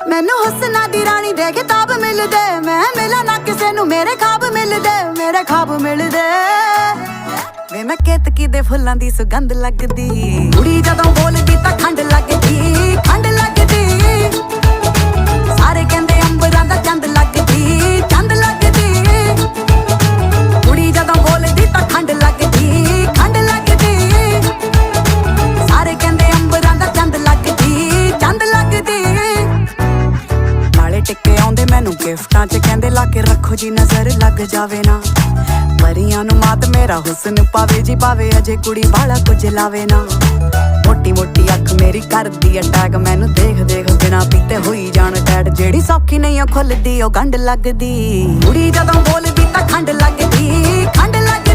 ਮੈਨੂੰ ਹੁਸਨਾ ਦੀ ਰਾਣੀ ਦੇ ਕਿਤਾਬ ਮਿਲਦੇ, ਮੈਂ ਮਿਲਾਂ ਨਾ ਕਿਸੇ ਨੂੰ ਮੇਰੇ ਖਾਬ ਮਿਲਦੇ, ਮੇਰੇ ਖਾਬ ਮਿਲਦੇ। ਵੇ ਮੈਂ ਕੇਤਕੀ ਦੇ ਫੁੱਲਾਂ ਦੀ ਸੁਗੰਧ ਲੱਗਦੀ, ਕੁੜੀ ਜਦੋਂ ਬੋਲਦੀ ਤਾਂ ਖੰਡ ਲੱਗਦੀ, ਖੰਡ ਲੱਗਦੀ। ਸਾਰੇ ਕਹਿੰਦੇ ਅੰਬਰਾਂ ਦਾ ਚੰਦ ਲੱਗਦੀ, ਚੰਦ ਲੱਗਦੀ। ਕੁੜੀ ਜਦੋਂ ਬੋਲਦੀ ਤਾਂ ਖੰਡ ਲੱਗਦੀ, ਖੰਡ ਲੱਗਦੀ। ਸਾਰੇ ਕਹਿੰਦੇ ਅੰਬਰਾਂ ਦਾ ਚੰਦ ਲੱਗਦੀ, ਚੰਦ ਲੱਗਦੀ। ਨਾਲੇ ਟਿੱਕੇ ਆਉਂਦੇ ਮੈਨੂੰ ਗਿਫਟਾਂ 'ਚ, ਕਹਿੰਦੇ ਲਾ ਕੇ ਰੱਖੋ ਜੀ ਨਜ਼ਰ ਲੱਗ ਜਾਵੇ ਨਾ। ਪਰੀਆਂ ਨੂੰ ਮਾਤ ਮੇਰਾ ਹੁਸਨ ਪਾਵੇ ਜੀ ਪਾਵੇ, ਅਜੇ ਕੁੜੀ ਵਾਲਾ ਕੁਝ ਲਾਵੇ ਨਾ। ਮੋਟੀ ਮੋਟੀ ਅੱਖ ਮੇਰੀ ਕਰਦੀ ਅਟੈਕ, ਮੈਨੂੰ ਦੇਖ ਦੇਖ ਬਿਨਾ ਪੀਤੇ ਹੋਈ ਜਾਣ ਟੈਟ। ਜਿਹੜੀ ਸੌਖੀ ਨਹੀਂ ਉਹ ਖੁੱਲਦੀ ਉਹ ਗੰਢ ਲੱਗਦੀ, ਕੁੜੀ ਜਦੋਂ ਬੋਲਦੀ ਤਾਂ ਖੰਡ ਲੱਗਦੀ, ਖੰਡ ਲੱਗਦੀ।